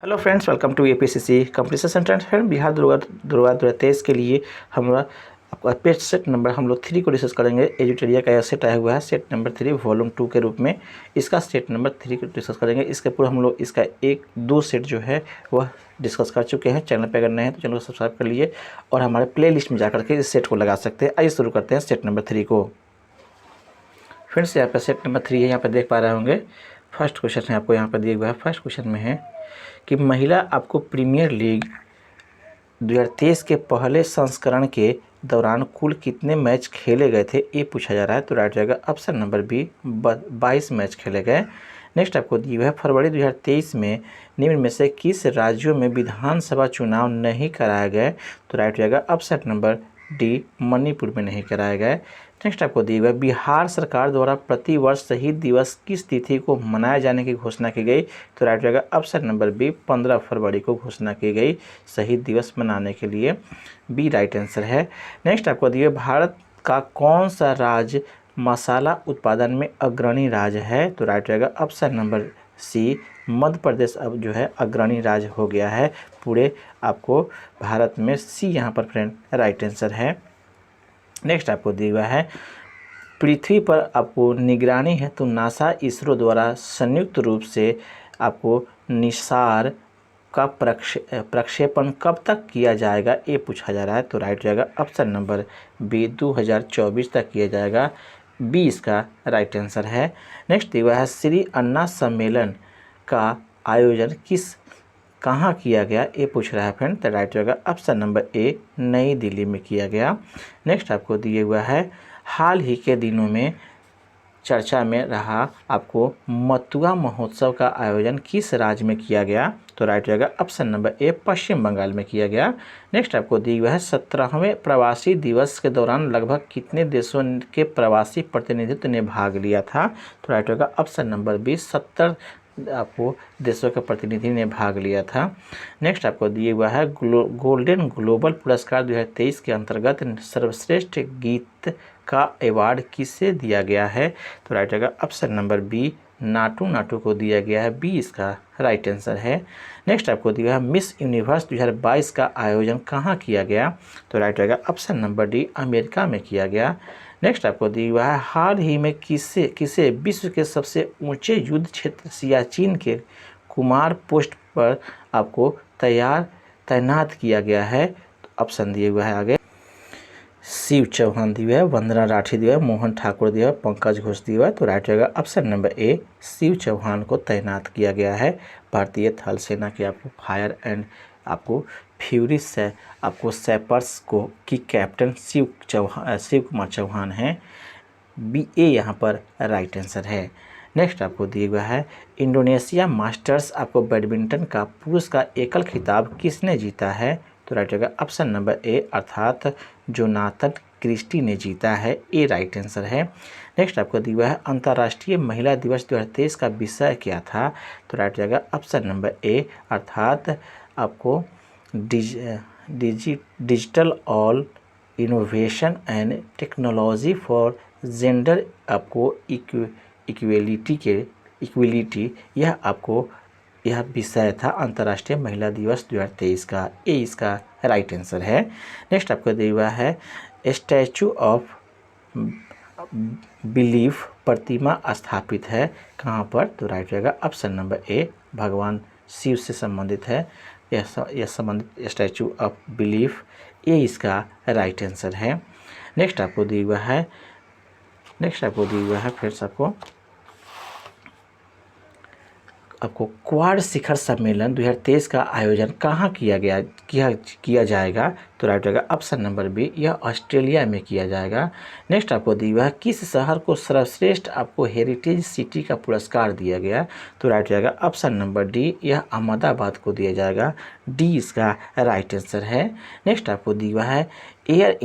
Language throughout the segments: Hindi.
Hello friends, welcome to APCC competition centre. Friend, Bihar दुर्गा 2023 के लिए हमारा आपका पेज सेट नंबर हम लोग 3 को डिस्कस करेंगे। एजुटेरिया का यह सेट आया हुआ है सेट नंबर 3 वॉल्यूम 2 के रूप में। इसका सेट नंबर 3 को डिस्कस करेंगे। इसके पूर्व हम लोग इसका 1-2 सेट जो है वह डिस्कस कर चुके हैं। चैनल पर अगर नए हैं तो चैनल को सब्सक्राइब कर लीजिए और हमारे प्ले लिस्ट में जाकर के इस सेट को लगा सकते हैं। आइए शुरू करते हैं सेट नंबर 3 को। फ्रेंड्स, यहाँ पर सेट नंबर 3 है, यहाँ पर देख पा रहे होंगे। फर्स्ट क्वेश्चन है आपको यहाँ पर दिया हुआ है। फर्स्ट क्वेश्चन में है कि महिला आपको प्रीमियर लीग 2023 के पहले संस्करण के दौरान कुल कितने मैच खेले गए थे, ये पूछा जा रहा है। तो राइट जाएगा ऑप्शन नंबर बी, 22 मैच खेले गए। नेक्स्ट आपको दिया है फरवरी 2023 में निम्न में से किस राज्यों में विधानसभा चुनाव नहीं कराए गए। तो राइट जाएगा ऑप्शन नंबर डी, मणिपुर में नहीं कराए गए। नेक्स्ट आपको दिया हुआ है बिहार सरकार द्वारा प्रतिवर्ष शहीद दिवस किस तिथि को मनाए जाने की घोषणा की गई। तो राइट जाएगा ऑप्शन नंबर बी, 15 फरवरी को घोषणा की गई शहीद दिवस मनाने के लिए। बी राइट आंसर है। नेक्स्ट आपको दिया भारत का कौन सा राज्य मसाला उत्पादन में अग्रणी राज्य है। तो राइट जाएगा ऑप्शन नंबर सी, मध्य प्रदेश अब जो है अग्रणी राज्य हो गया है पूरे आपको भारत में। सी यहाँ पर फ्रेंड राइट आंसर है। नेक्स्ट आपको दिया हुआ है पृथ्वी पर आपको निगरानी है तो नासा इसरो द्वारा संयुक्त रूप से आपको निसार का प्रक्षेपण कब तक किया जाएगा, ये पूछा जा रहा है। तो राइट जाएगा ऑप्शन नंबर बी, 2024 तक किया जाएगा। बी इसका राइट आंसर है। नेक्स्ट दिया हुआ है श्री अन्ना सम्मेलन का आयोजन कहाँ किया गया, ये पूछ रहा है फ्रेंड। तो राइट जाएगा ऑप्शन नंबर ए, नई दिल्ली में किया गया। नेक्स्ट आपको दिए हुआ है हाल ही के दिनों में चर्चा में रहा आपको मथुरा महोत्सव का आयोजन किस राज्य में किया गया। तो राइट जाएगा ऑप्शन नंबर ए, पश्चिम बंगाल में किया गया। नेक्स्ट आपको दिया हुआ है 17वें प्रवासी दिवस के दौरान लगभग कितने देशों के प्रवासी प्रतिनिधित्व ने भाग लिया था। तो राइट जाएगा ऑप्शन नंबर बी, 70 आपको देशों के प्रतिनिधि ने भाग लिया था। नेक्स्ट आपको दिए हुआ है गोल्डन ग्लोबल पुरस्कार 2023 के अंतर्गत सर्वश्रेष्ठ गीत का अवार्ड किसे दिया गया है। तो राइट जाएगा option number B, Naatu Naatu को दिया गया है। बी इसका राइट आंसर है। नेक्स्ट आपको दिया है मिस यूनिवर्स 2022 का आयोजन कहाँ किया गया। तो राइट जाएगा ऑप्शन नंबर डी, अमेरिका में किया गया। नेक्स्ट आपको दिया हुआ है हाल ही में किसे विश्व के सबसे ऊंचे युद्ध क्षेत्र सियाचिन के कुमार पोस्ट पर आपको तैनात किया गया है। तो ऑप्शन दिए हुआ है आगे शिव चौहान दिया है, वंदना राठी दिया है, मोहन ठाकुर दिया है, पंकज घोष दिया है। तो राइट जाएगा option number A, Shiv Chauhan को तैनात किया गया है भारतीय थल सेना के आपको फायर एंड आपको फ्यूरी से आपको सैपर्स को की कैप्टन शिव कुमार चौहान हैं। बी ए यहाँ पर राइट आंसर है। नेक्स्ट आपको दिया हुआ है इंडोनेशिया मास्टर्स आपको बैडमिंटन का पुरुष का एकल खिताब किसने जीता है। तो राइट जाएगा ऑप्शन नंबर ए, अर्थात जोनाथन क्रिस्टी ने जीता है। ए राइट आंसर है। नेक्स्ट आपको दिया हुआ है अंतर्राष्ट्रीय महिला दिवस 2023 का विषय क्या था। तो राइट जाएगा ऑप्शन नंबर ए, अर्थात आपको digital all innovation and technology for gender आपको इक्वलिटी यह आपको यह विषय था अंतर्राष्ट्रीय महिला दिवस 2023 का। ए इसका राइट आंसर है। नेक्स्ट आपको दिया हुआ है स्टैचू ऑफ बिलीफ प्रतिमा स्थापित है कहाँ पर। तो राइट जाएगा ऑप्शन नंबर ए, भगवान शिव से संबंधित है यह संबंधित स्टैचू ऑफ बिलीफ। ये इसका राइट आंसर है। नेक्स्ट आपको दिया हुआ है फ्रेंड्स आपको क्वाड शिखर सम्मेलन 2023 का आयोजन कहाँ किया जाएगा। तो राइट जाएगा ऑप्शन नंबर बी, यह ऑस्ट्रेलिया में किया जाएगा। नेक्स्ट आपको दिया हुआ है किस शहर को सर्वश्रेष्ठ आपको हेरिटेज सिटी का पुरस्कार दिया गया। तो राइट जाएगा ऑप्शन नंबर डी, यह अहमदाबाद को दिया जाएगा। डी इसका राइट आंसर है। नेक्स्ट आपको दिया हुआ है एयर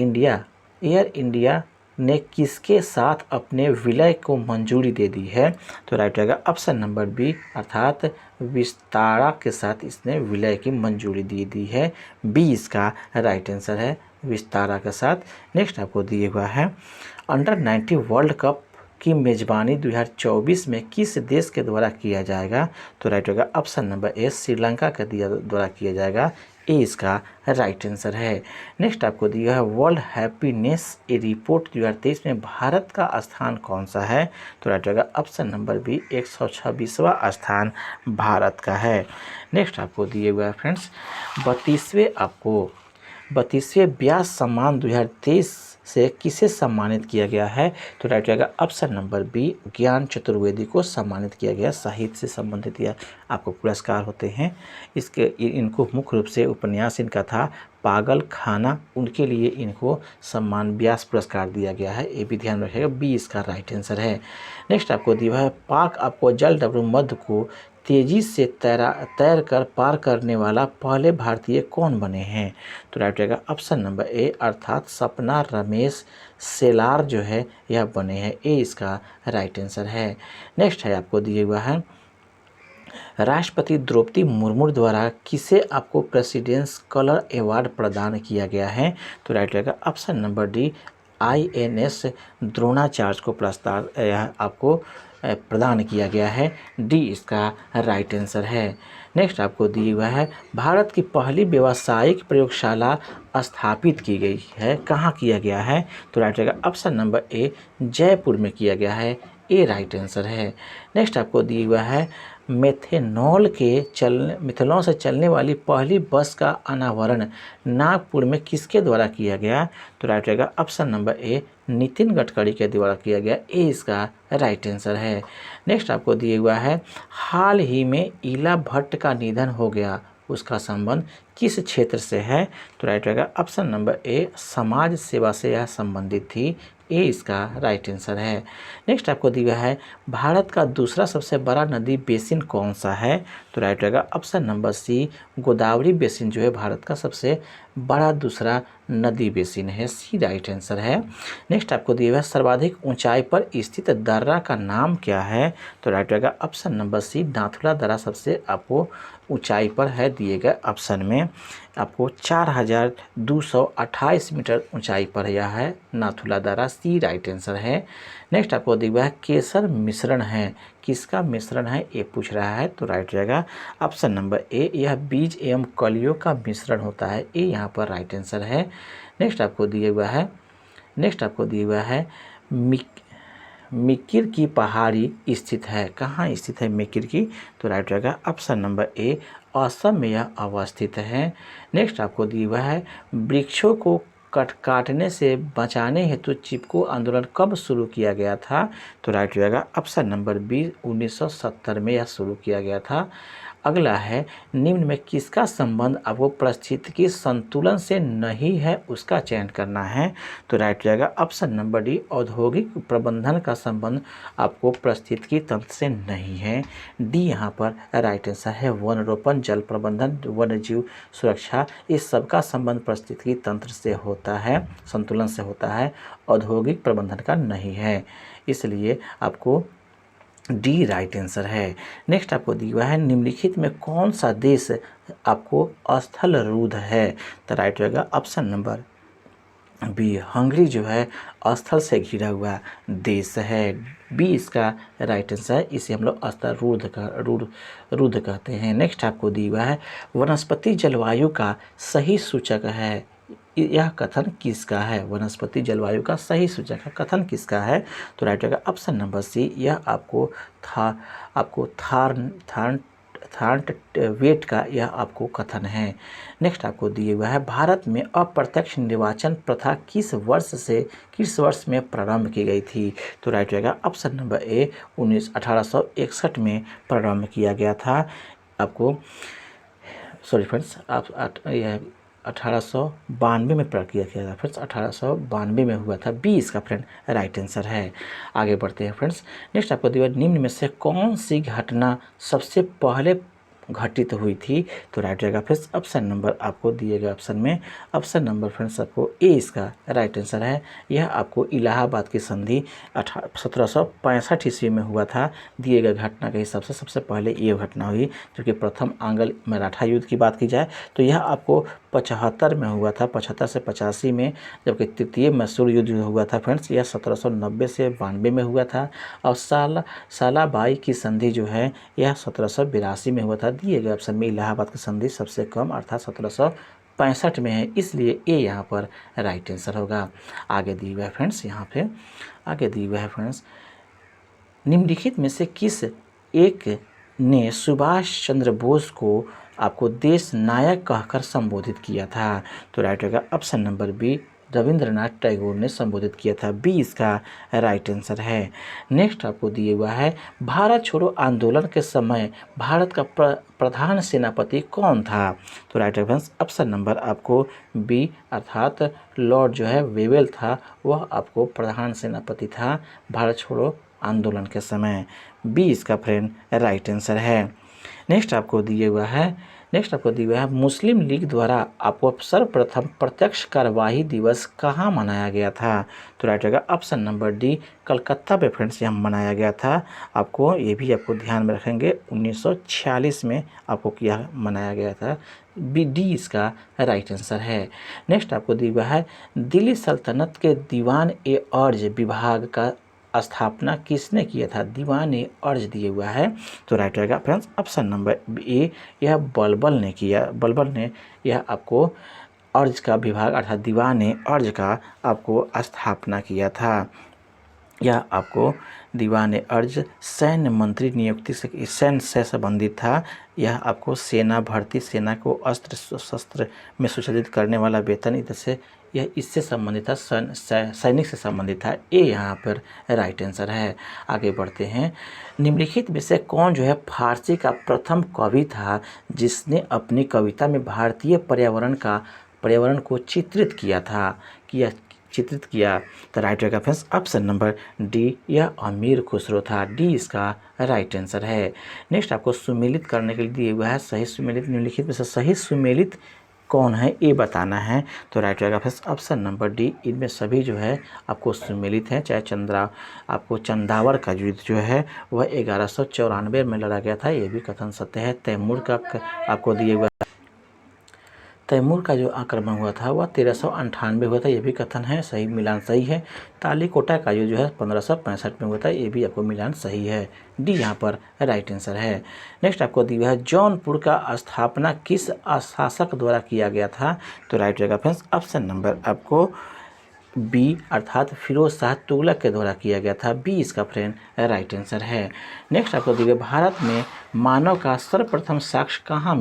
इंडिया ने किसके साथ अपने विलय को मंजूरी दे दी है। तो राइट जाएगा ऑप्शन नंबर बी, अर्थात विस्तारा के साथ इसने विलय की मंजूरी दी है। बी इसका राइट आंसर है, विस्तारा के साथ। नेक्स्ट आपको दिए हुआ है अंडर 19 वर्ल्ड कप की मेज़बानी 2024 में किस देश के द्वारा किया जाएगा? तो राइट होगा ऑप्शन नंबर ए, श्रीलंका के द्वारा किया जाएगा। ए इसका राइट आंसर है। नेक्स्ट आपको दिया है वर्ल्ड हैप्पीनेस रिपोर्ट 2023 में भारत का स्थान कौन सा है? तो राइट होगा ऑप्शन नंबर बी, 126वां स्थान भारत का है। नेक्स्ट आपको दिए हुआ है फ्रेंड्स 32वें व्यास सम्मान 2023 से किसे सम्मानित किया गया है? तो राइट रहेगा ऑप्शन नंबर बी, ज्ञान चतुर्वेदी को सम्मानित किया गया। साहित्य से संबंधित यह आपको पुरस्कार होते हैं। इनको मुख्य रूप से उपन्यास इनका था पागल खाना, उनके लिए इनको सम्मान व्यास पुरस्कार दिया गया है। ये भी ध्यान रखिएगा, बी इसका राइट आंसर है। नेक्स्ट आपको दिया है पाक आपको जल डब्ल्यू मध्य को तेजी से तैर कर पार करने वाला पहले भारतीय कौन बने हैं? तो राइट रहेगा ऑप्शन नंबर ए, अर्थात सपना रमेश सेलार जो है यह बने हैं। ए इसका राइट आंसर है। नेक्स्ट है आपको दिए हुआ है राष्ट्रपति द्रौपदी मुर्मू द्वारा किसे आपको प्रेसिडेंस कलर अवार्ड प्रदान किया गया है? तो राइट रहेगा option number D, INS Dronacharya को प्रस्ताव आपको प्रदान किया गया है। डी इसका राइट आंसर है। नेक्स्ट आपको दिया हुआ है भारत की पहली व्यावसायिक प्रयोगशाला स्थापित की गई है, कहाँ किया गया है? तो राइट रहेगा ऑप्शन नंबर ए, जयपुर में किया गया है। ए राइट आंसर है। नेक्स्ट आपको दिया हुआ है मिथेनॉल से चलने वाली पहली बस का अनावरण नागपुर में किसके द्वारा किया गया? तो राइट रहेगा ऑप्शन नंबर ए, नितिन गडकरी के द्वारा किया गया। ए इसका राइट आंसर है। नेक्स्ट आपको दिया हुआ है हाल ही में इला भट्ट का निधन हो गया, उसका संबंध किस क्षेत्र से है? तो राइट रहेगा ऑप्शन नंबर ए, समाज सेवा से यह संबंधित थी। ए इसका राइट आंसर है। नेक्स्ट आपको दिया है भारत का दूसरा सबसे बड़ा नदी बेसिन कौन सा है? तो राइट रहेगा option number C, Godavari basin जो है भारत का सबसे बड़ा दूसरा नदी बेसिन है। सी राइट आंसर है। नेक्स्ट आपको दिया हुआ है सर्वाधिक ऊंचाई पर स्थित दर्रा का नाम क्या है? तो राइट रहेगा ऑप्शन नंबर सी, नाथुला दर्रा सबसे आपको ऊंचाई पर है दिए गए ऑप्शन में। आपको 4228 मीटर ऊंचाई पर यह है नाथुला दर्रा। सी राइट आंसर है। नेक्स्ट आपको दिया हुआ है केसर मिश्रण है, किसका मिश्रण है ये पूछ रहा है? तो राइट रहेगा ऑप्शन नंबर ए, यह बीज एवं कलियों का मिश्रण होता है। ए यहाँ पर राइट आंसर है। नेक्स्ट आपको दिया हुआ है मिकिर की पहाड़ी स्थित है, कहाँ स्थित है मिकिर की? तो राइट रहेगा ऑप्शन नंबर ए, असम में यह अवस्थित है। नेक्स्ट आपको दिया हुआ है वृक्षों को काटने से बचाने हेतु चिपको आंदोलन कब शुरू किया गया था? तो राइट रहेगा ऑप्शन नंबर बी, 1970 में यह शुरू किया गया था। अगला है निम्न में किसका संबंध आपको पारिस्थितिकी संतुलन से नहीं है, उसका चयन करना है। तो राइट रहेगा ऑप्शन नंबर डी, औद्योगिक प्रबंधन का संबंध आपको पारिस्थितिकी तंत्र से नहीं है। डी यहाँ पर राइट आंसर है। वन रोपण, जल प्रबंधन, वन्य जीव सुरक्षा, इस सब का संबंध पारिस्थितिकी तंत्र से होता है, संतुलन से होता है, औद्योगिक प्रबंधन का नहीं है। इसलिए आपको डी राइट आंसर है। नेक्स्ट आपको दिया हुआ है निम्नलिखित में कौन सा देश आपको स्थल रूढ़ है? तो राइट रहेगा ऑप्शन नंबर बी, हंगरी जो है स्थल से घिरा हुआ देश है। बी इसका राइट आंसर है। इसे हम लोग स्थल रूढ़ कहते हैं। नेक्स्ट आपको दिया हुआ है वनस्पति जलवायु का सही सूचक है, यह कथन किसका है? वनस्पति जलवायु का सही सूचक है कथन किसका है? तो राइट रहेगा ऑप्शन नंबर सी, यह आपको थार्ट वेट का यह आपको कथन है। नेक्स्ट आपको दिए हुआ है भारत में अप्रत्यक्ष निर्वाचन प्रथा किस वर्ष में प्रारंभ की गई थी? तो राइट रहेगा ऑप्शन नंबर ए, 1861 में प्रारंभ किया गया था। आपको सॉरी फ्रेंड्स, यह 1892 में प्रक्रिया किया था फ्रेंड्स, 1892 में हुआ था। बी इसका फ्रेंड राइट आंसर है। आगे बढ़ते हैं फ्रेंड्स। नेक्स्ट आपको दिया निम्न में से कौन सी घटना सबसे पहले घटित हुई थी। तो राइट रहेगा फ्रेंड्स ऑप्शन नंबर आपको दिए गए ऑप्शन में ऑप्शन नंबर फ्रेंड्स आपको ए इसका राइट आंसर है। यह आपको इलाहाबाद की संधि 1765 ईस्वी में हुआ था। दिए गए घटना के हिसाब से सबसे पहले ये घटना हुई, जो कि प्रथम आंग्ल मराठा युद्ध की बात की जाए तो यह आपको 75 में हुआ था, 75 से 85 में, जबकि तृतीय मैसूर युद्ध हुआ था फ्रेंड्स यह 1790 से 92 में हुआ था। और सालाबाई की संधि जो है यह 1782 में हुआ था। दिए गए ऑप्शन में इलाहाबाद की संधि सबसे कम अर्थात 1765 में है, इसलिए ए यहाँ पर राइट आंसर होगा। आगे दिए हुआ है फ्रेंड्स, यहाँ पे आगे दिए हुआ है फ्रेंड्स, निम्नलिखित में से किस एक ने सुभाष चंद्र बोस को आपको देश नायक कहकर संबोधित किया था? तो राइट होगा option number B, Rabindranath Tagore ने संबोधित किया था। बी इसका राइट आंसर है। नेक्स्ट आपको दिए हुआ है, भारत छोड़ो आंदोलन के समय भारत का प्रधान सेनापति कौन था? तो राइट आंसर ऑप्शन नंबर आपको बी अर्थात लॉर्ड जो है वेवेल था, वह आपको प्रधान सेनापति था भारत छोड़ो आंदोलन के समय। बी इसका फ्रेंड राइट आंसर है। नेक्स्ट आपको दिए हुआ है मुस्लिम लीग द्वारा आपको सर्वप्रथम प्रत्यक्ष कार्यवाही दिवस कहाँ मनाया गया था? तो राइट होगा ऑप्शन नंबर डी, कलकत्ता पे फ्रेंड्स यह मनाया गया था। आपको ये भी आपको ध्यान में रखेंगे 1946 में आपको किया मनाया गया था। बी डी इसका राइट आंसर है। नेक्स्ट आपको दिया हुआ है, दिल्ली सल्तनत के दीवान ए अर्ज विभाग का स्थापना किसने किया था? दीवान ए अर्ज दिए हुआ है। तो राइट रहेगा फ्रेंड्स ऑप्शन नंबर ए, यह बलबल ने किया। बलबल ने यह आपको अर्ज का विभाग अर्थात दीवान ए अर्ज का आपको स्थापना किया था। यह आपको दीवान अर्ज सैन्य मंत्री नियुक्ति से सैन्य से संबंधित था। यह आपको सेना भर्ती, सेना को अस्त्र शस्त्र में सुसज्जित करने वाला वेतन, इधर से यह इससे संबंधित था, सैनिक से संबंधित था। ए यहाँ पर राइट आंसर है। आगे बढ़ते हैं, निम्नलिखित में से कौन जो है फारसी का प्रथम कवि था जिसने अपनी कविता में भारतीय पर्यावरण को चित्रित किया? तो राइट रहेगा फ्रेंड्स ऑप्शन नंबर डी, यह अमीर खुसरो था। डी इसका राइट आंसर है। नेक्स्ट आपको सुमेलित करने के लिए दिया हुआ है, सही सुमेलित निम्नलिखित में से सही सुमेलित कौन है ये बताना है। तो राइट रहेगा फ्रेंड्स ऑप्शन नंबर डी, इनमें सभी जो है आपको सुमेलित हैं। चाहे आपको चंदावर का युद्ध जो है वह 1194 में लड़ा गया था, ये भी कथन सत्य है। तैमूर का आपको दिए हुआ तैमूर का जो आक्रमण हुआ था वह 1398 हुआ था, ये भी कथन है, सही मिलान सही है। तालीकोटा का जो है 1565 में हुआ था, ये भी आपको मिलान सही है। डी यहाँ पर राइट आंसर है। नेक्स्ट आपको दिया है, जौनपुर का स्थापना किस शासक द्वारा किया गया था? तो राइट रहेगा फ्रेंड्स ऑप्शन नंबर आपको बी अर्थात फिरोज शाह तुगलक के द्वारा किया गया था। बी इसका फ्रेंड राइट आंसर है। नेक्स्ट आपको दिया, भारत में मानव का सर्वप्रथम साक्ष्य कहाँ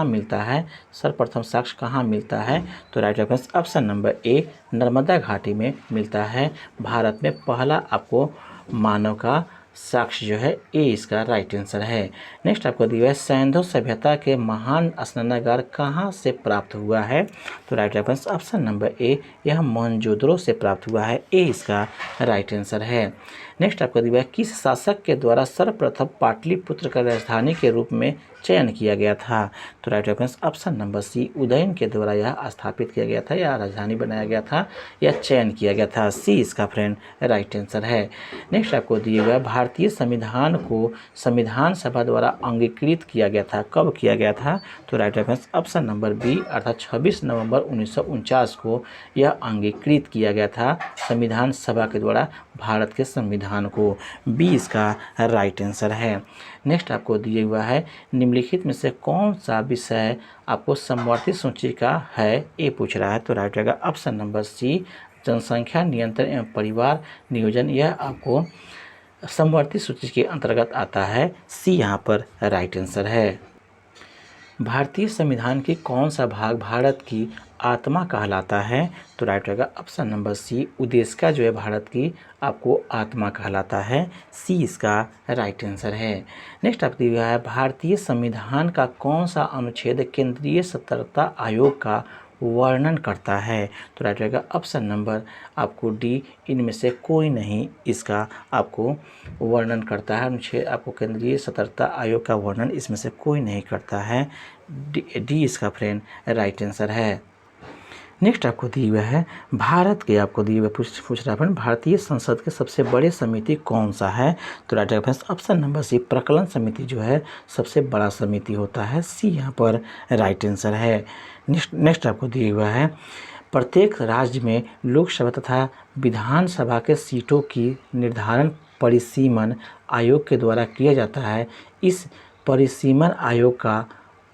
मिलता है? सर्वप्रथम साक्ष्य कहाँ मिलता है? तो राइट फ्रेंड्स ऑप्शन नंबर ए, नर्मदा घाटी में मिलता है। भारत में पहला आपको मानव का साक्ष्य जो है ए इसका राइट आंसर है। नेक्स्ट आपको दिया है, सैंधव सभ्यता के महान स्नानागार कहाँ से प्राप्त हुआ है? तो राइट रेफरेंस ऑप्शन नंबर ए, यह मोहनजोदड़ो से प्राप्त हुआ है। ए इसका राइट आंसर है। नेक्स्ट आपको दिया है, किस शासक के द्वारा सर्वप्रथम पाटलिपुत्र का राजधानी के रूप में चयन किया गया था? तो right reference option number C, Udayan के द्वारा यह स्थापित किया गया था या राजधानी बनाया गया था या चयन किया गया था। सी इसका फ्रेंड राइट आंसर है। नेक्स्ट आपको दिए हुआ, भारतीय संविधान को संविधान सभा द्वारा अंगीकृत किया गया था, कब किया गया था? तो right reference option number B अर्थात 26 नवंबर 1949 को यह अंगीकृत किया गया था संविधान सभा के द्वारा भारत के संविधान को। बी इसका राइट आंसर है। नेक्स्ट आपको दिया हुआ है, निम्नलिखित में से कौन सा विषय आपको समवर्ती सूची का है? ए पूछ रहा है। तो राइट रहेगा ऑप्शन नंबर सी, जनसंख्या नियंत्रण एवं परिवार नियोजन, यह आपको समवर्ती सूची के अंतर्गत आता है। सी यहाँ पर राइट आंसर है। भारतीय संविधान की कौन सा भाग भारत की आत्मा कहलाता है? तो राइट रहेगा ऑप्शन नंबर सी, उद्देशिका जो है भारत की आपको आत्मा कहलाता है। सी इसका राइट आंसर है। नेक्स्ट आप दिया है, भारतीय संविधान का कौन सा अनुच्छेद केंद्रीय सतर्कता आयोग का वर्णन करता है। तो राइट रहेगा ऑप्शन नंबर आपको डी, इनमें से कोई नहीं इसका आपको वर्णन करता है। अनुच्छेद आपको केंद्रीय सतर्कता आयोग का वर्णन इसमें से कोई नहीं करता है। डी इसका फ्रेंड राइट आंसर है। नेक्स्ट आपको दिए हुआ है भारत के, आपको दिए हुए पूछ रहा है भारतीय संसद के सबसे बड़े समिति कौन सा है। तो right answer option number C, प्रकलन समिति जो है सबसे बड़ा समिति होता है। सी यहाँ पर राइट आंसर है। नेक्स्ट आपको दिए हुआ है प्रत्येक राज्य में लोकसभा तथा विधानसभा के सीटों की निर्धारण परिसीमन आयोग के द्वारा किया जाता है। इस परिसीमन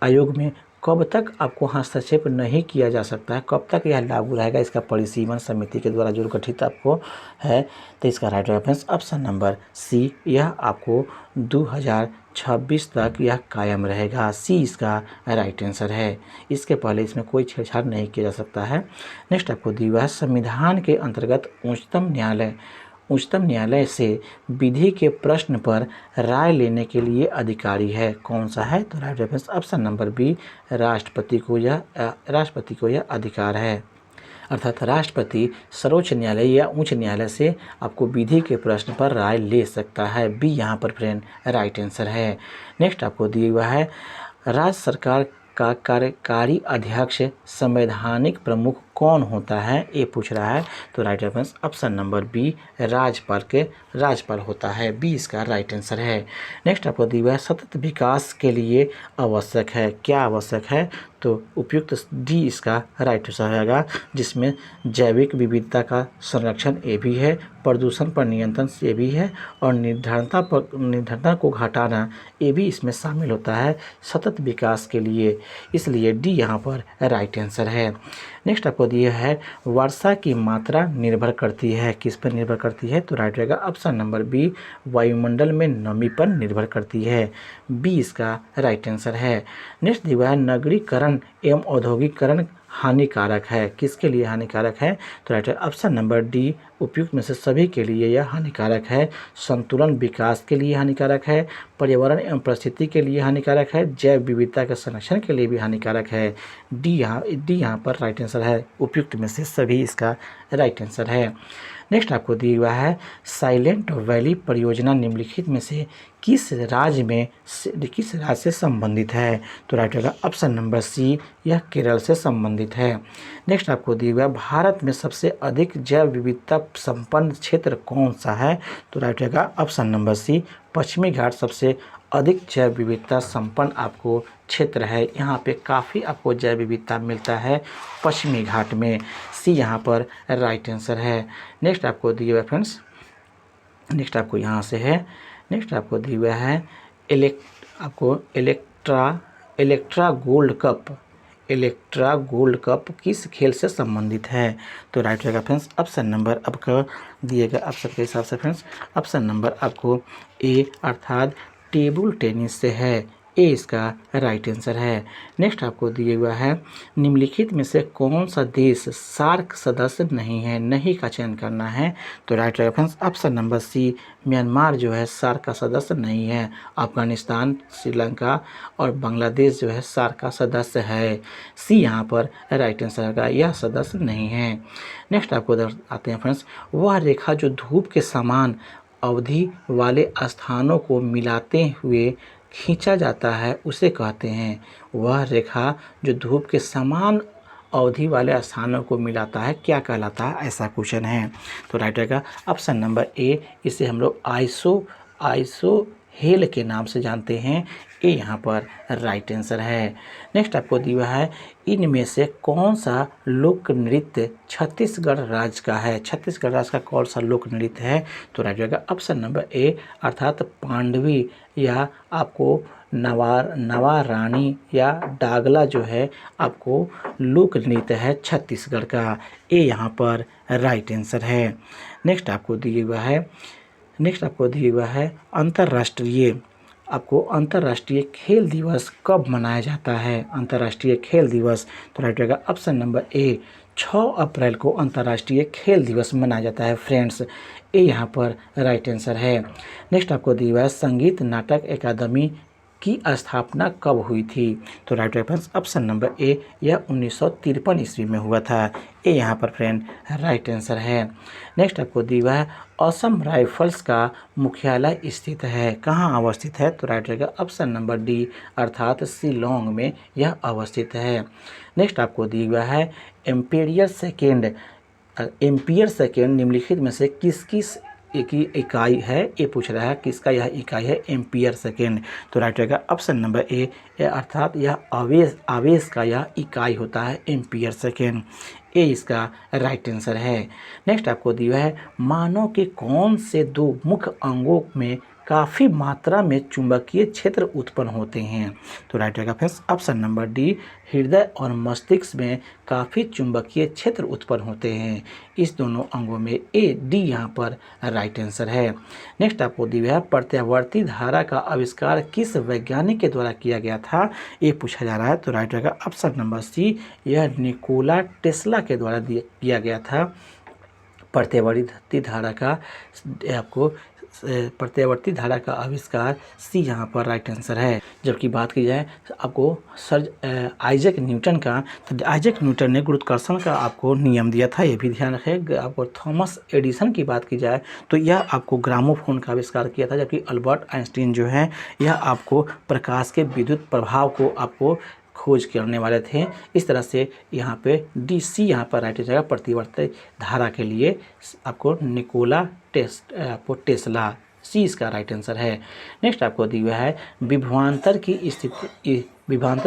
आयोग में कब तक आपको हस्तक्षेप नहीं किया जा सकता है, कब तक यह लागू रहेगा, इसका परिसीमन समिति के द्वारा जो गठित आपको है। तो इसका right answer option number C, यह आपको 2026 तक यह कायम रहेगा। सी इसका राइट आंसर है। इसके पहले इसमें कोई छेड़छाड़ नहीं किया जा सकता है। नेक्स्ट आपको दिया हुआ है संविधान के अंतर्गत उच्चतम न्यायालय से विधि के प्रश्न पर राय लेने के लिए अधिकारी है, कौन सा है। तो right answer option number B, राष्ट्रपति को यह अधिकार है। अर्थात राष्ट्रपति सर्वोच्च न्यायालय या उच्च न्यायालय से आपको विधि के प्रश्न पर राय ले सकता है। बी यहाँ पर फ्रेंड राइट आंसर है। नेक्स्ट आपको दिया हुआ है राज्य सरकार का कार्यकारी अध्यक्ष संवैधानिक प्रमुख कौन होता है, ये पूछ रहा है। तो right answer option number B, राज्यपाल होता है। बी इसका राइट आंसर है। नेक्स्ट आपको दिया हुआ है सतत विकास के लिए आवश्यक है, क्या आवश्यक है। तो उपयुक्त डी इसका राइट आंसर रहेगा, जिसमें जैविक विविधता का संरक्षण ये भी है, प्रदूषण पर नियंत्रण ये भी है, और निर्धनता को घटाना ये भी इसमें शामिल होता है सतत विकास के लिए। इसलिए डी यहाँ पर राइट आंसर है। नेक्स्ट आपको दिया है वर्षा की मात्रा निर्भर करती है, किस पर निर्भर करती है। तो राइट रहेगा ऑप्शन नंबर बी, वायुमंडल में नमी पर निर्भर करती है। बी इसका राइट आंसर है। नेक्स्ट दिया है नगरीकरण एवं औद्योगिकरण हानिकारक है, किसके लिए हानिकारक है। तो राइट है ऑप्शन नंबर डी, उपयुक्त में से सभी के लिए यह हानिकारक है। संतुलन विकास के लिए हानिकारक है, पर्यावरण एवं परिस्थिति के लिए हानिकारक है, जैव विविधता के संरक्षण के लिए भी हानिकारक है। डी यहाँ पर राइट आंसर है, उपयुक्त में से सभी इसका राइट आंसर है। नेक्स्ट आपको दिया हुआ है साइलेंट वैली परियोजना निम्नलिखित में से किस राज्य से संबंधित है। तो राइट होगा ऑप्शन नंबर सी, यह केरल से संबंधित है। नेक्स्ट आपको दिया हुआ है भारत में सबसे अधिक जैव विविधता संपन्न क्षेत्र कौन सा है। तो राइट होगा ऑप्शन नंबर सी, पश्चिमी घाट सबसे अधिक जैव विविधता संपन्न आपको क्षेत्र है। यहाँ पे काफ़ी आपको जैव विविधता मिलता है पश्चिमी घाट में। सी यहाँ पर राइट आंसर है। नेक्स्ट आपको दिया हुआ फ्रेंड्स, नेक्स्ट आपको यहाँ से है, नेक्स्ट आपको दिया हुआ है इलेक्ट्रा गोल्ड कप किस खेल से संबंधित है। तो राइट रहेगा फ्रेंड्स ऑप्शन नंबर आपका दिएगा ऑप्शन के हिसाब से फ्रेंड्स ऑप्शन नंबर आपको ए अर्थात टेबल टेनिस से है। ए इसका राइट आंसर है। नेक्स्ट आपको दिया हुआ है निम्नलिखित में से कौन सा देश सार्क सदस्य नहीं है, नहीं का चयन करना है। तो राइट रहेगा friends option number C, Myanmar जो है सार्क का सदस्य नहीं है। अफगानिस्तान, श्रीलंका और बांग्लादेश जो है सार्क का सदस्य है। सी यहाँ पर राइट आंसर होगा, यह सदस्य नहीं है। नेक्स्ट आपको आते हैं फ्रेंड्स, वह रेखा जो धूप के समान अवधि वाले स्थानों को मिलाते हुए खींचा जाता है उसे कहते हैं। वह रेखा जो धूप के समान अवधि वाले स्थानों को मिलाता है क्या कहलाता है, ऐसा क्वेश्चन है। तो राइट रहेगा ऑप्शन नंबर ए, इसे हम लोग आइसो हेल के नाम से जानते हैं। ए यहाँ पर राइट आंसर है। नेक्स्ट आपको दिया है इनमें से कौन सा लोक नृत्य छत्तीसगढ़ राज्य का है। छत्तीसगढ़ राज्य का कौन सा लोक नृत्य है। तो राइट रहेगा ऑप्शन नंबर ए अर्थात पांडवी या आपको नवा रानी या डागला जो है आपको लोक नृत्य है छत्तीसगढ़ का। ए यहाँ पर राइट आंसर है। नेक्स्ट आपको दिया हुआ है अंतर्राष्ट्रीय खेल दिवस कब मनाया जाता है। अंतर्राष्ट्रीय खेल दिवस तो राइट रहेगा ऑप्शन नंबर ए, 6 अप्रैल को अंतर्राष्ट्रीय खेल दिवस मनाया जाता है फ्रेंड्स। ए यहाँ पर राइट आंसर है। नेक्स्ट आपको दिया हुआ है संगीत नाटक अकादमी की स्थापना कब हुई थी? तो राइट रेफरेंस ऑप्शन नंबर ए, यह 1953 ईस्वी में हुआ था। ये यहाँ पर फ्रेंड राइट आंसर है। नेक्स्ट आपको दिया हुआ है असम राइफल्स का मुख्यालय स्थित है, कहाँ अवस्थित है? तो राइट रहेगा ऑप्शन नंबर डी, अर्थात शिलोंग में यह अवस्थित है। नेक्स्ट आपको दिया हुआ है एम्पियर सेकेंड निम्नलिखित में से किस किस की इकाई है? ये पूछ रहा है किसका यह इकाई है एम्पियर सेकेंड। तो राइट रहेगा ऑप्शन नंबर ए, अर्थात यह आवेश का यह इकाई होता है एम्पियर सेकेंड। ये इसका राइट आंसर है। नेक्स्ट आपको दिया है मानव के कौन से दो मुख्य अंगों में काफ़ी मात्रा में चुंबकीय क्षेत्र उत्पन्न होते हैं? तो राइट रहेगा फ्रेंड्स ऑप्शन नंबर डी, हृदय और मस्तिष्क में काफ़ी चुंबकीय क्षेत्र उत्पन्न होते हैं। इस दोनों अंगों में ए डी यहाँ पर राइट आंसर है। नेक्स्ट आपको दिया है प्रत्यावर्ती धारा का आविष्कार किस वैज्ञानिक के द्वारा किया गया था? ये पूछा जा रहा है। तो राइट रहेगा ऑप्शन नंबर सी, यह निकोला टेस्ला के द्वारा किया गया था। प्रत्यावर्ती धारा का आविष्कार सी यहाँ पर राइट आंसर है। जबकि बात की जाए आपको सर आइजैक न्यूटन का, तो आइजैक न्यूटन ने गुरुत्वाकर्षण का आपको नियम दिया था, ये भी ध्यान रखें। आपको थॉमस एडिसन की बात की जाए तो यह आपको ग्रामोफोन का आविष्कार किया था। जबकि अल्बर्ट आइंस्टीन जो है यह आपको प्रकाश के विद्युत प्रभाव को आपको खोज करने वाले थे। इस तरह से यहाँ पे डी सी यहाँ पर राइट हो जाएगा। प्रतिवर्ती धारा के लिए आपको निकोला टेस्ला, सी इसका राइट आंसर है। नेक्स्ट आपको दिया हुआ है विभवांतर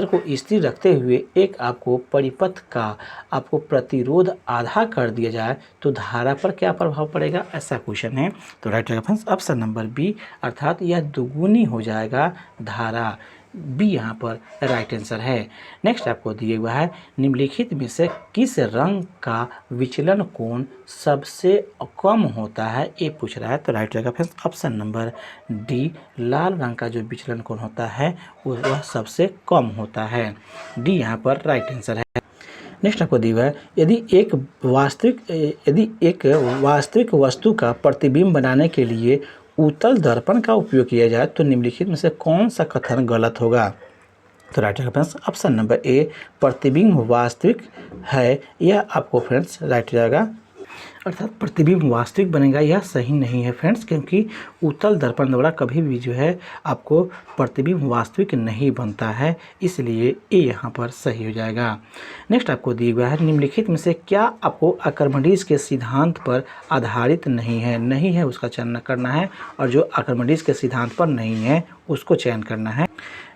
को स्थिर रखते हुए एक आपको परिपथ का आपको प्रतिरोध आधा कर दिया जाए तो धारा पर क्या प्रभाव पड़ेगा? ऐसा क्वेश्चन है। तो right reference option number B, अर्थात यह दुगुनी हो जाएगा धारा, बी यहाँ पर राइट आंसर है। नेक्स्ट आपको दिया हुआ है निम्नलिखित में से किस रंग का विचलन कोण सबसे कम होता है? ये पूछ रहा है। तो राइट रहेगा फ्रेंड्स ऑप्शन नंबर डी, लाल रंग का जो विचलन कोण होता है वह सबसे कम होता है। डी यहाँ पर राइट आंसर है। नेक्स्ट आपको दिया हुआ है यदि एक वास्तविक वस्तु का प्रतिबिंब बनाने के लिए उत्तल दर्पण का उपयोग किया जाए तो निम्नलिखित में से कौन सा कथन गलत होगा? तो राइट रहेगा फ्रेंड्स ऑप्शन नंबर ए, प्रतिबिंब वास्तविक है, यह आपको फ्रेंड्स राइट रहेगा। अर्थात प्रतिबिंब वास्तविक बनेगा, यह सही नहीं है फ्रेंड्स, क्योंकि उत्तल दर्पण द्वारा कभी भी जो है आपको प्रतिबिंब वास्तविक नहीं बनता है, इसलिए ये यहाँ पर सही हो जाएगा। नेक्स्ट आपको दिया गया है निम्नलिखित में से क्या आपको आर्किमिडीज के सिद्धांत पर आधारित नहीं है उसका चयन करना है, और जो आर्किमिडीज के सिद्धांत पर नहीं है उसको चयन करना है।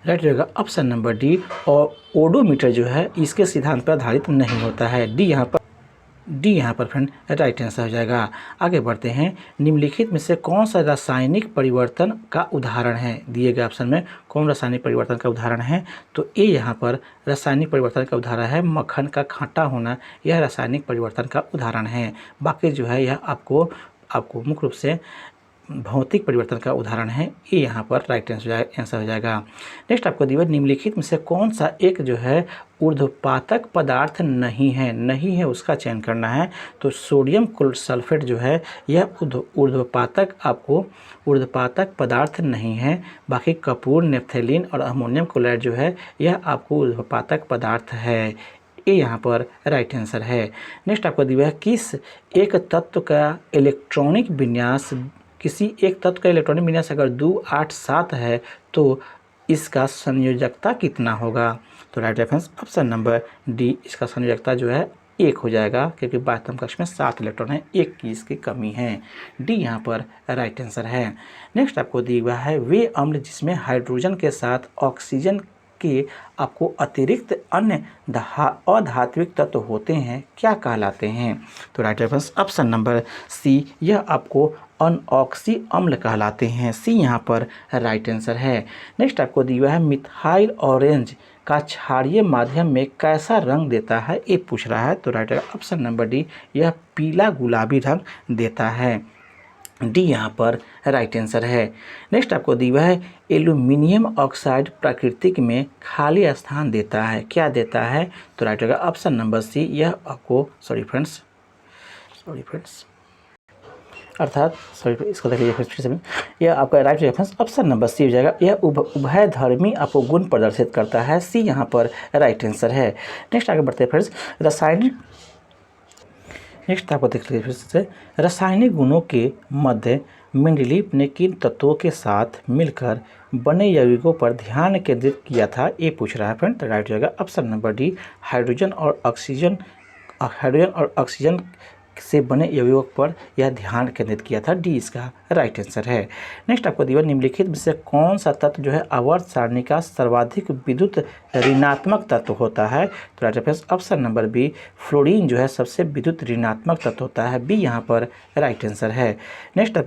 राइट रहेगा ऑप्शन नंबर डी, और ओडोमीटर जो है इसके सिद्धांत पर आधारित नहीं होता है। डी यहाँ पर फ्रेंड राइट आंसर हो जाएगा। आगे बढ़ते हैं निम्नलिखित में से कौन सा रासायनिक परिवर्तन का उदाहरण है? दिए गए ऑप्शन में कौन रासायनिक परिवर्तन का उदाहरण है? तो ये यहाँ पर रासायनिक परिवर्तन का उदाहरण है मक्खन का खट्टा होना, यह रासायनिक परिवर्तन का उदाहरण है। बाकी जो है यह आपको मुख्य रूप से भौतिक परिवर्तन का उदाहरण है, ये यहाँ पर राइट आंसर हो जाएगा। नेक्स्ट आपको दिया निम्नलिखित में से कौन सा एक जो है ऊर्ध्वपातक पदार्थ नहीं है उसका चयन करना है। तो सोडियम सल्फेट जो है यह ऊर्ध्वपातक पदार्थ नहीं है। बाकी कपूर, नेफ्थेलिन और अमोनियम क्लोराइड जो है यह आपको ऊर्ध्वपातक पदार्थ है, ये यहाँ पर राइट आंसर है। नेक्स्ट आपको दिया है किसी एक तत्व का इलेक्ट्रॉनिक विन्यास अगर 2, 8, 7 है तो इसका संयोजकता कितना होगा? तो right reference option number D, इसका संयोजकता जो है 1 हो जाएगा, क्योंकि वास्तव कक्ष में 7 इलेक्ट्रॉन है, 1 की इसकी कमी है। डी यहाँ पर राइट आंसर है। नेक्स्ट आपको दिया हुआ है वे अम्ल जिसमें हाइड्रोजन के साथ ऑक्सीजन के आपको अतिरिक्त अन्य अधात्विक तत्व होते हैं क्या कहलाते हैं? तो right reference option number C, यह आपको अनऑक्सी अम्ल कहलाते हैं, सी यहाँ पर राइट आंसर है। नेक्स्ट आपको दिया है मिथाइल ऑरेंज का क्षारीय माध्यम में कैसा रंग देता है? ये पूछ रहा है। तो राइट ऑप्शन नंबर डी, यह पीला गुलाबी रंग देता है, डी यहाँ पर राइट आंसर है। नेक्स्ट आपको दिया है एल्यूमिनियम ऑक्साइड प्राकृतिक में खाली स्थान देता है, क्या देता है? तो राइट होगा ऑप्शन नंबर सी, यह आपको सॉरी फ्रेंड्स अर्थात सॉरी इसको देख लीजिए फिर से, यह आपका right reference option number C हो जाएगा। यह उभयधर्मी आपको गुण प्रदर्शित करता है, सी यहाँ पर राइट आंसर है। नेक्स्ट आगे बढ़ते हैं फ्रेंड्स, रासायनिक, नेक्स्ट आपको देख लीजिए फिर से, रासायनिक गुणों के मध्य मेंडलीव ने किन तत्वों के साथ मिलकर बने यौगिकों पर ध्यान केंद्रित किया था, ये पूछ रहा है फ्रेंड। तो राइट हो जाएगा ऑप्शन नंबर डी, हाइड्रोजन और ऑक्सीजन से बने यौगिकों पर यह ध्यान केंद्रित किया था, डी इसका राइट आंसर है। नेक्स्ट आपको दिया निम्नलिखित में से कौन सा तत्व जो है आवर्त सारणी का सर्वाधिक विद्युत ऋणात्मक तत्व होता है, तो right answer option number B, fluorine जो है सबसे विद्युत ऋणात्मक तत्व होता है, बी यहाँ पर राइट आंसर है। नेक्स्ट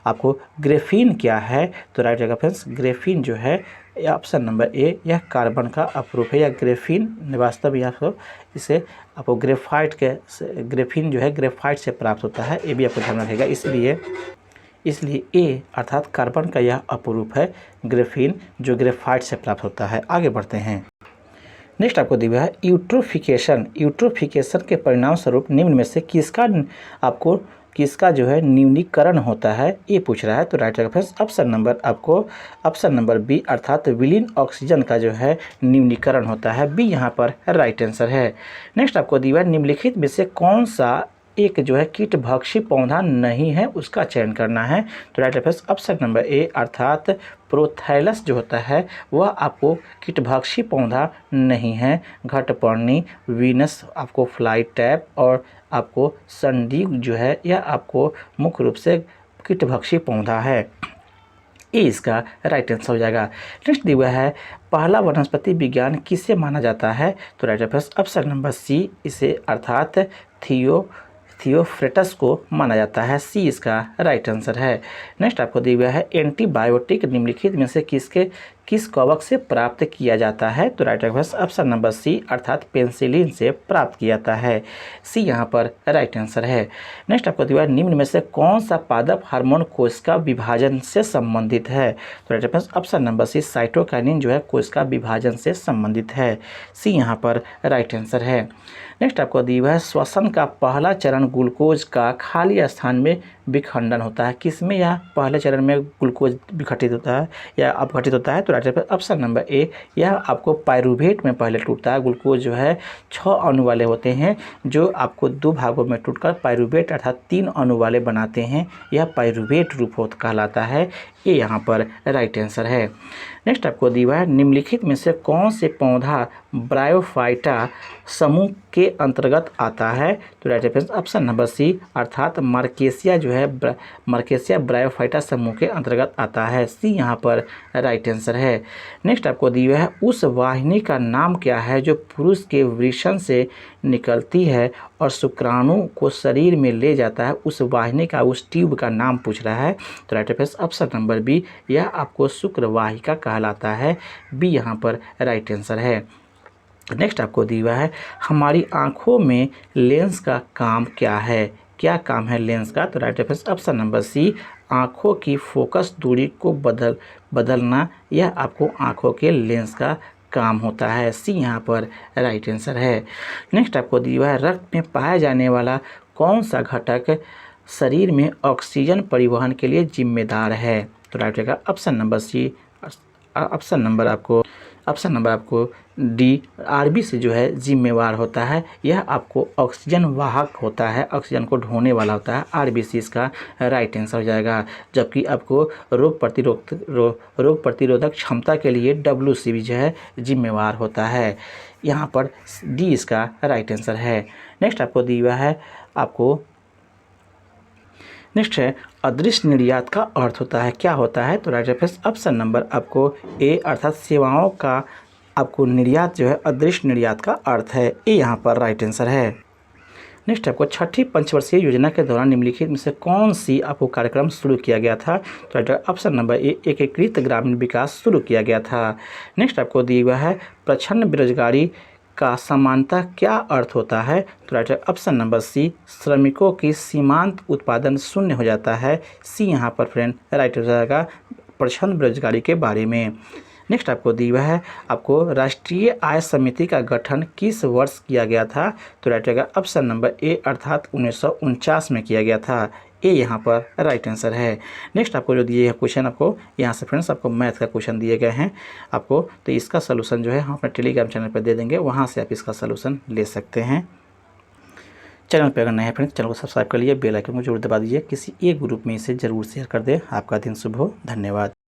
आपको ग्रेफीन क्या है, तो राइट जगह फ्रेंड्स ग्रेफीन जो है ऑप्शन नंबर ए, यह कार्बन का अपरूप है। या ग्रेफीन वास्तव में यहाँ इसे आपको ग्रेफीन जो है ग्रेफाइट से प्राप्त होता है, ये भी आपको ध्यान रखेगा। इसलिए ए अर्थात कार्बन का यह अपरूप है ग्रेफीन, जो ग्रेफाइट से प्राप्त होता है। आगे बढ़ते हैं, नेक्स्ट आपको दिया है यूट्रोफिकेशन के परिणाम स्वरूप निम्न में से किसका जो है न्यूनीकरण होता है, ये पूछ रहा है। तो right friends option number B अर्थात विलीन ऑक्सीजन का जो है न्यूनीकरण होता है, बी यहाँ पर राइट आंसर है। नेक्स्ट आपको दिया है निम्नलिखित में से कौन सा एक जो है कीटभक्षी पौधा नहीं है, उसका चयन करना है। तो राइट फ्रेंड्स ऑप्शन नंबर ए अर्थात प्रोथैलस जो होता है वह आपको कीटभक्षी पौधा नहीं है। घटपर्णी, वीनस आपको फ्लाई टैप और आपको संडीग जो है यह आपको मुख्य रूप से कीटभक्षी पौधा है, ये इसका राइट आंसर हो जाएगा। नेक्स्ट दिया है पहला वनस्पति विज्ञान किसे माना जाता है, तो right answer option number C, इसे अर्थात थियोफ्रेटस को माना जाता है, सी इसका राइट आंसर है। नेक्स्ट आपको दिया हुआ है एंटीबायोटिक निम्नलिखित में से किस कवक से प्राप्त किया जाता है, तो right answer option number C अर्थात पेंसिलिन से प्राप्त किया जाता है, सी यहाँ पर राइट आंसर है। नेक्स्ट आपको दिया निम्न में से कौन सा पादप हार्मोन कोशिका विभाजन से संबंधित है, तो right answer option number C cytokinin जो है कोशिका विभाजन से संबंधित है, सी यहाँ पर राइट आंसर है। नेक्स्ट आपको दिया है श्वसन का पहला चरण ग्लूकोज का खाली स्थान में विखंडन होता है, किसमें यह पहले चरण में ग्लूकोज विघटित होता है या अपघटित होता है, तो राइट आंसर ऑप्शन नंबर ए, यह आपको पाइरूवेट में पहले टूटता है। ग्लूकोज जो है 6 अणु वाले होते हैं जो आपको 2 भागों में टूटकर पाइरूवेट अर्थात 3 अणु वाले बनाते हैं, यह पाइरूवेट रूप कहलाता है, ये यहाँ पर राइट आंसर है। नेक्स्ट आपको दिया है निम्नलिखित में से कौन से पौधा ब्रायोफाइटा समूह के अंतर्गत आता है, तो right answer option number C अर्थात मार्केसिया जो है मार्केसिया ब्रायोफाइटा समूह के अंतर्गत आता है, सी यहाँ पर राइट आंसर है। नेक्स्ट आपको दिया है उस वाहिनी का नाम क्या है जो पुरुष के वृषण से निकलती है और शुक्राणु को शरीर में ले जाता है, उस वाहिनी का उस ट्यूब का नाम पूछ रहा है, तो right answer option number B, यह आपको शुक्रवाहिका कहलाता है, बी यहाँ पर राइट आंसर है। नेक्स्ट आपको दिया है हमारी आँखों में लेंस का काम क्या है, क्या काम है लेंस का, तो right answer option number C आँखों की फोकस दूरी को बदलना, यह आपको आँखों के लेंस का काम होता है, सी यहाँ पर राइट आंसर है। नेक्स्ट आपको दिया है रक्त में पाया जाने वाला कौन सा घटक शरीर में ऑक्सीजन परिवहन के लिए जिम्मेदार है, तो राइट रहेगा option number C, option number आपको डी आरबी से जो है जिम्मेवार होता है, यह आपको ऑक्सीजन वाहक होता है, ऑक्सीजन को ढोने वाला होता है, आरबीसी इसका राइट आंसर हो जाएगा। जबकि आपको रोग प्रतिरोधक क्षमता के लिए डब्ल्यूसीबी जो है जिम्मेवार होता है, यहाँ पर डी इसका राइट आंसर है। नेक्स्ट आपको दिया है नेक्स्ट है अदृश्य निर्यात का अर्थ होता है, क्या होता है, तो राइट आंसर ऑप्शन नंबर आपको ए अर्थात सेवाओं का आपको निर्यात जो है अदृश्य निर्यात का अर्थ है, ये यहाँ पर राइट आंसर है। नेक्स्ट आपको छठी पंचवर्षीय योजना के दौरान निम्नलिखित में से कौन सी आपको कार्यक्रम शुरू किया गया था, तो राइट ऑप्शन नंबर ए एकीकृत ग्रामीण विकास शुरू किया गया था। नेक्स्ट आपको दिया हुआ है प्रच्छन्न बेरोजगारी का समानता क्या अर्थ होता है, तो राइट ऑप्शन नंबर सी श्रमिकों की सीमांत उत्पादन शून्य हो जाता है, सी यहाँ पर फ्रेंड राइट हो जाएगा प्रच्छन्न बेरोजगारी के बारे में। नेक्स्ट आपको दिया हुआ है, आपको राष्ट्रीय आय समिति का गठन किस वर्ष किया गया था? तो राइट रहेगा ऑप्शन नंबर ए अर्थात 1949 में किया गया था। ए यहाँ पर राइट आंसर है। नेक्स्ट आपको जो दिए हैं क्वेश्चन, आपको यहाँ से फ्रेंड्स आपको मैथ का क्वेश्चन दिए गए हैं आपको, तो इसका सलूशन जो है हम अपने टेलीग्राम चैनल पर दे देंगे, वहाँ से आप इसका सलूशन ले सकते हैं। चैनल पर अगर नए हैं फ्रेंड्स, चैनल को सब्सक्राइब कर लिए, बेल आइकन को जरूर दबा दीजिए, किसी एक ग्रुप में इसे जरूर शेयर कर दें। आपका दिन शुभ हो, धन्यवाद।